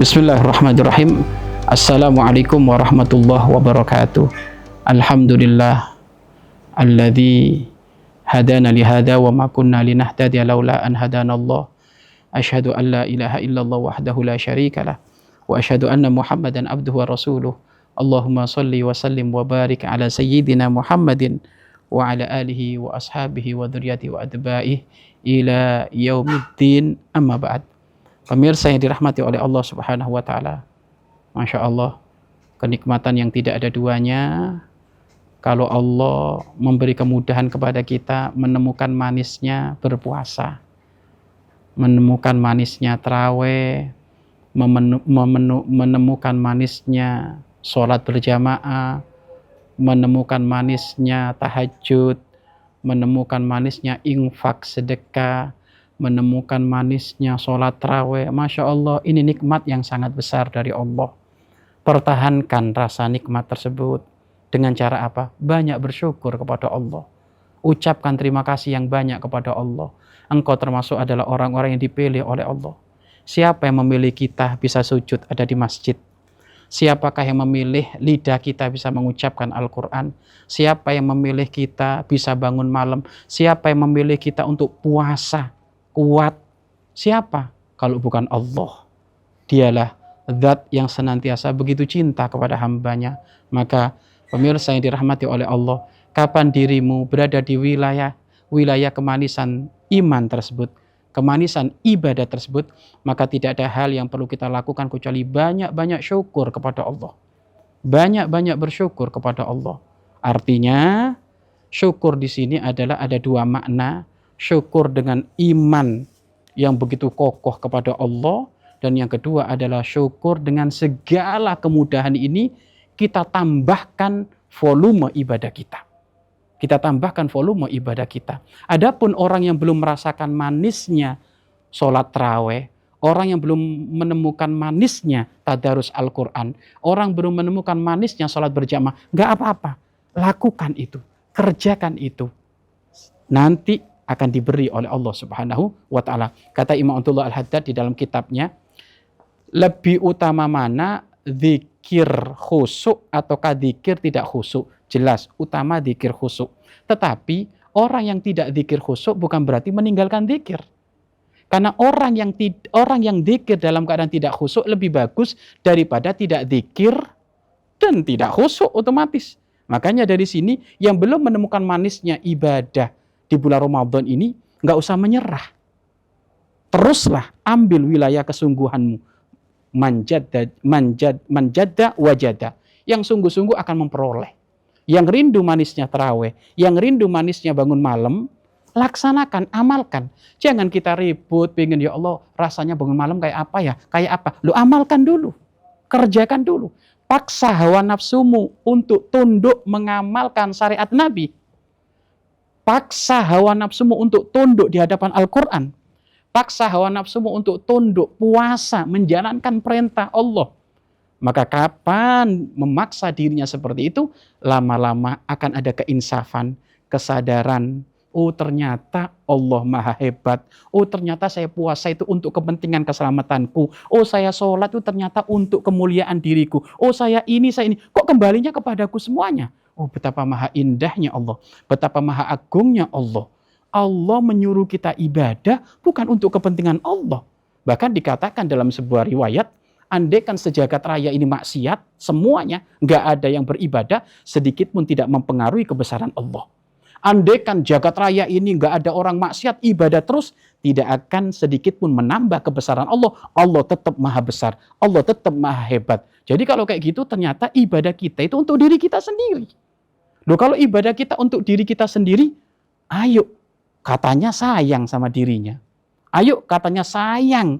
Bismillahirrahmanirrahim. Assalamualaikum warahmatullahi wabarakatuh. Alhamdulillah alladzi hadana li hada wa ma kunna linahtadiya laula an hadanallah. Asyhadu an la ilaha illallah wahdahu la syarikalah wa asyhadu anna Muhammadan abduhu wa rasuluh. Allahumma shalli wa sallim wa barik ala sayyidina Muhammadin wa ala alihi wa ashabihi wa dzurriyyatihi wa atba'ihi ila yaumiddin, amma ba'd. Pemirsa yang dirahmati oleh Allah Subhanahu wa taala. Masya Allah, kenikmatan yang tidak ada duanya kalau Allah memberi kemudahan kepada kita menemukan manisnya berpuasa, menemukan manisnya tarawih, menemukan manisnya sholat berjamaah, menemukan manisnya tahajud, menemukan manisnya infak sedekah, menemukan manisnya sholat tarawih. Masya Allah, ini nikmat yang sangat besar dari Allah. Pertahankan rasa nikmat tersebut dengan cara apa? Banyak bersyukur kepada Allah. Ucapkan terima kasih yang banyak kepada Allah. Engkau termasuk adalah orang-orang yang dipilih oleh Allah. Siapa yang memilih kita bisa sujud ada di masjid? Siapakah yang memilih lidah kita bisa mengucapkan Al-Quran? Siapa yang memilih kita bisa bangun malam? Siapa yang memilih kita untuk puasa kuat? Siapa kalau bukan Allah? Dialah zat yang senantiasa begitu cinta kepada hambanya. Maka pemirsa yang dirahmati oleh Allah, kapan dirimu berada di wilayah kemanisan iman tersebut, kemanisan ibadah tersebut, maka tidak ada hal yang perlu kita lakukan kecuali banyak-banyak syukur kepada Allah. Banyak-banyak bersyukur kepada Allah. Artinya syukur di sini adalah ada dua makna. Syukur dengan iman yang begitu kokoh kepada Allah, dan yang kedua adalah syukur dengan segala kemudahan ini kita tambahkan volume ibadah kita. Kita tambahkan volume ibadah kita. Adapun orang yang belum merasakan manisnya sholat tarawih, orang yang belum menemukan manisnya tadarus Al-Quran, orang belum menemukan manisnya sholat berjamaah, nggak apa-apa. Lakukan itu, kerjakan itu. Nanti akan diberi oleh Allah Subhanahu wa ta'ala. Kata Imam Abdullah Al-Haddad di dalam kitabnya, lebih utama mana zikir khusyuk ataukah zikir tidak khusyuk? Jelas utama zikir khusyuk. Tetapi orang yang tidak zikir khusyuk bukan berarti meninggalkan zikir. Karena orang yang zikir dalam keadaan tidak khusyuk lebih bagus daripada tidak zikir dan tidak khusyuk otomatis. Makanya dari sini yang belum menemukan manisnya ibadah di bulan Ramadan ini, nggak usah menyerah. Teruslah ambil wilayah kesungguhanmu. Manjadda wajada. Yang sungguh-sungguh akan memperoleh. Yang rindu manisnya tarawih, yang rindu manisnya bangun malam, laksanakan, amalkan. Jangan kita ribut, pengen ya Allah rasanya bangun malam kayak apa ya? Kayak apa? Lu amalkan dulu. Kerjakan dulu. Paksa hawa nafsumu untuk tunduk mengamalkan syariat Nabi. Paksa hawa nafsumu untuk tunduk di hadapan Al-Quran. Paksa hawa nafsumu untuk tunduk puasa, menjalankan perintah Allah. Maka kapan memaksa dirinya seperti itu, lama-lama akan ada keinsafan, kesadaran. Oh ternyata Allah maha hebat. Oh ternyata saya puasa itu untuk kepentingan keselamatanku. Oh saya sholat itu ternyata untuk kemuliaan diriku. Oh saya ini. Kok kembalinya kepadaku semuanya? Oh betapa maha indahnya Allah. Betapa maha agungnya Allah. Allah menyuruh kita ibadah bukan untuk kepentingan Allah. Bahkan dikatakan dalam sebuah riwayat, andaikan sejagat raya ini maksiat, semuanya nggak ada yang beribadah, sedikit pun tidak mempengaruhi kebesaran Allah. Andaikan jagat raya ini nggak ada orang maksiat, ibadah terus, tidak akan sedikit pun menambah kebesaran Allah. Allah tetap maha besar, Allah tetap maha hebat. Jadi kalau kayak gitu ternyata ibadah kita itu untuk diri kita sendiri. Loh kalau ibadah kita untuk diri kita sendiri, ayo katanya sayang sama dirinya. Ayo katanya sayang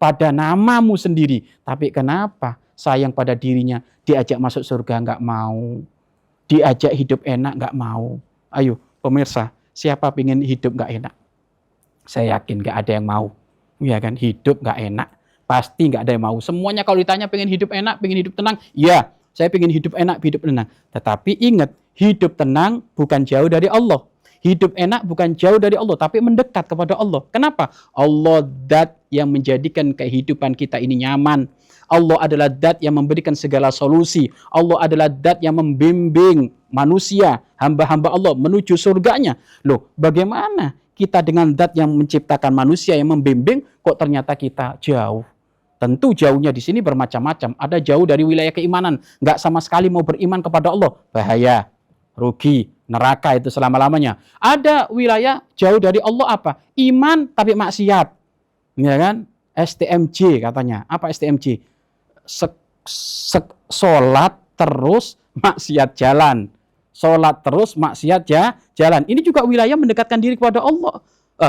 pada namamu sendiri. Tapi kenapa sayang pada dirinya? Diajak masuk surga nggak mau. Diajak hidup enak nggak mau. Ayo pemirsa, siapa pengen hidup nggak enak? Saya yakin nggak ada yang mau. Ya kan, hidup nggak enak. Pasti nggak ada yang mau. Semuanya kalau ditanya pengen hidup enak, pengen hidup tenang. Ya, saya pengen hidup enak, hidup tenang. Tetapi ingat, hidup tenang bukan jauh dari Allah. Hidup enak bukan jauh dari Allah, tapi mendekat kepada Allah. Kenapa? Allah zat yang menjadikan kehidupan kita ini nyaman. Allah adalah zat yang memberikan segala solusi. Allah adalah zat yang membimbing manusia, hamba-hamba Allah menuju surganya. Loh, bagaimana kita dengan zat yang menciptakan manusia, yang membimbing, kok ternyata kita jauh? Tentu jauhnya di sini bermacam-macam. Ada jauh dari wilayah keimanan, nggak sama sekali mau beriman kepada Allah, bahaya, rugi, neraka itu selama-lamanya. Ada wilayah jauh dari Allah apa? Iman tapi maksiat, ya kan? STMJ katanya. Apa STMJ? Sholat terus maksiat jalan. Sholat terus maksiat jalan. Ini juga wilayah mendekatkan diri kepada Allah.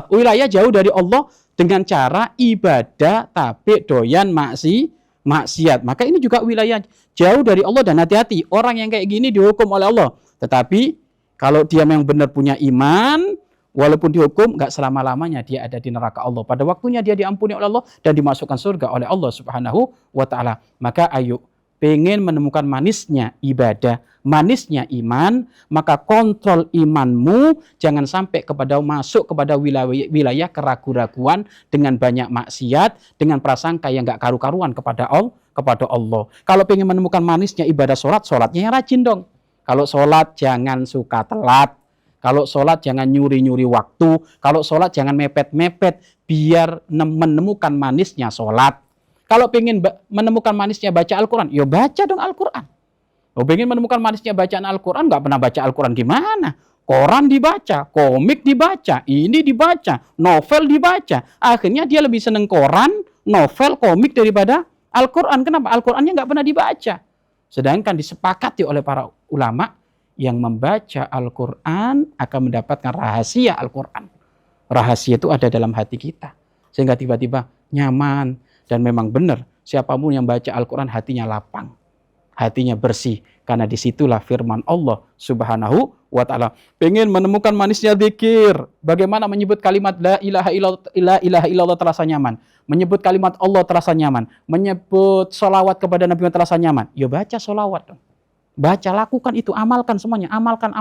Wilayah jauh dari Allah dengan cara ibadah tapi doyan maksiat. Maka ini juga wilayah jauh dari Allah, dan hati-hati orang yang kayak gini dihukum oleh Allah. Tetapi kalau dia memang benar punya iman, walaupun dihukum, nggak selama-lamanya dia ada di neraka Allah. Pada waktunya dia diampuni oleh Allah dan dimasukkan surga oleh Allah Subhanahu wa Ta'ala. Maka ayo, pengen menemukan manisnya ibadah, manisnya iman, maka kontrol imanmu jangan sampai masuk kepada wilayah keraguan-raguan dengan banyak maksiat, dengan prasangka yang nggak karu-karuan kepada Allah. Kalau pengen menemukan manisnya ibadah sholatnya yang rajin dong. Kalau sholat jangan suka telat. Kalau sholat jangan nyuri-nyuri waktu. Kalau sholat jangan mepet-mepet. Biar menemukan manisnya sholat. Kalau pengen menemukan manisnya baca Al-Quran, ya baca dong Al-Quran. Kalau pengen menemukan manisnya bacaan Al-Quran, nggak pernah baca Al-Quran gimana? Koran dibaca, komik dibaca, ini dibaca, novel dibaca. Akhirnya dia lebih seneng koran, novel, komik daripada Al-Quran. Kenapa? Al-Qurannya nggak pernah dibaca. Sedangkan disepakati oleh para ulama, yang membaca Al-Quran akan mendapatkan rahasia Al-Quran. Rahasia itu ada dalam hati kita. Sehingga tiba-tiba nyaman. Dan memang benar, siapapun yang baca Al-Quran hatinya lapang. Hatinya bersih. Karena disitulah firman Allah Subhanahu wa Ta'ala. Pengen menemukan manisnya zikir. Bagaimana menyebut kalimat la ilaha illallah terasa nyaman. Menyebut kalimat Allah terasa nyaman. Menyebut sholawat kepada Nabi Muhammad terasa nyaman. Ya baca sholawat dong. Baca, lakukan itu, amalkan semuanya. Amalkan.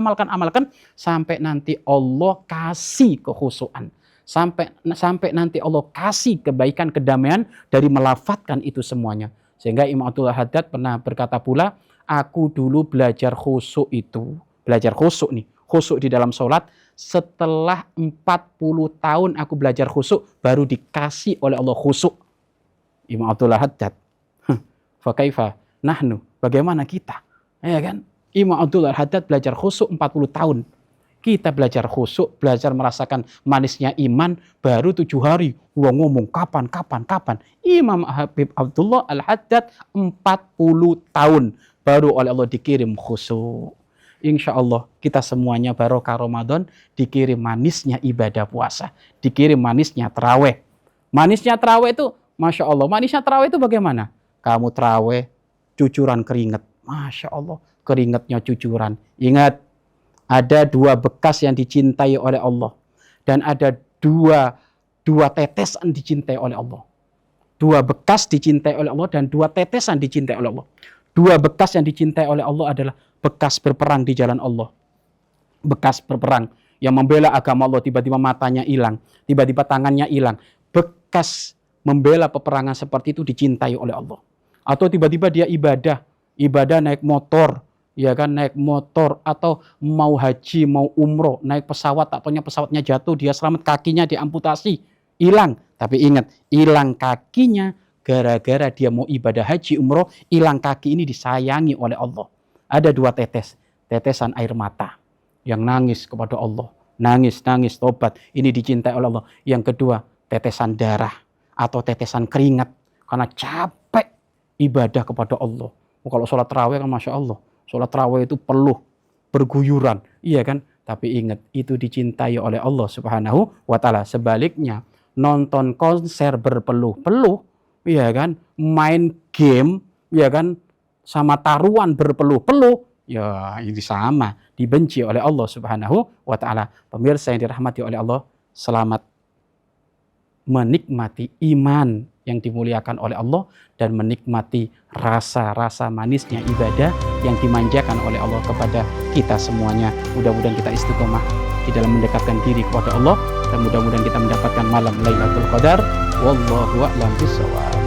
Sampai nanti Allah kasih kekhusyuan. Sampai nanti Allah kasih kebaikan, kedamaian dari melafatkan itu semuanya. Sehingga Imam Abdullah Haddad pernah berkata pula, aku dulu belajar khusyuk di dalam sholat, setelah 40 tahun aku belajar khusyuk, baru dikasih oleh Allah khusyuk. Imam Abdullah Haddad. Fakaifa nahnu, bagaimana kita? Ya kan? Imam Abdullah Haddad belajar khusyuk 40 tahun. Kita belajar khusyuk, belajar merasakan manisnya iman, baru 7 hari. Gua ngomong kapan. Imam Habib Abdullah Al-Haddad 40 tahun. Baru oleh Allah dikirim khusyuk. Insya Allah kita semuanya barokah Ramadan, dikirim manisnya ibadah puasa. Dikirim manisnya terawih. Manisnya terawih itu, Masya Allah. Manisnya terawih itu bagaimana? Kamu terawih, cucuran keringat. Masya Allah, keringatnya cucuran. Ingat, ada 2 bekas yang dicintai oleh Allah. Dan ada dua tetesan dicintai oleh Allah. 2 bekas dicintai oleh Allah dan 2 tetesan dicintai oleh Allah. 2 bekas yang dicintai oleh Allah adalah bekas berperang di jalan Allah. Bekas berperang yang membela agama Allah, tiba-tiba matanya hilang, tiba-tiba tangannya hilang. Bekas membela peperangan seperti itu dicintai oleh Allah. Atau tiba-tiba dia ibadah naik motor, ya kan, naik motor, atau mau haji, mau umroh, naik pesawat, takutnya pesawatnya jatuh, dia selamat, kakinya diamputasi, hilang. Tapi ingat, hilang kakinya gara-gara dia mau ibadah haji, umroh, hilang kaki ini disayangi oleh Allah. Ada 2 tetesan air mata yang nangis kepada Allah, nangis, tobat, ini dicintai oleh Allah. Yang kedua, tetesan darah atau tetesan keringat karena capek ibadah kepada Allah. Kalau sholat tarawih kan Masya Allah, sholat tarawih itu peluh, berguyuran, iya kan? Tapi ingat, itu dicintai oleh Allah Subhanahu wa Ta'ala. Sebaliknya, nonton konser berpeluh-peluh, iya kan? Main game, iya kan? Sama taruhan berpeluh-peluh, ya ini sama, dibenci oleh Allah Subhanahu wa Ta'ala. Pemirsa yang dirahmati oleh Allah, selamat menikmati iman yang dimuliakan oleh Allah dan menikmati rasa-rasa manisnya ibadah yang dimanjakan oleh Allah kepada kita semuanya. Mudah-mudahan kita istiqomah di dalam mendekatkan diri kepada Allah dan mudah-mudahan kita mendapatkan malam Lailatul Qadar. Wallahu a'lam bishawab.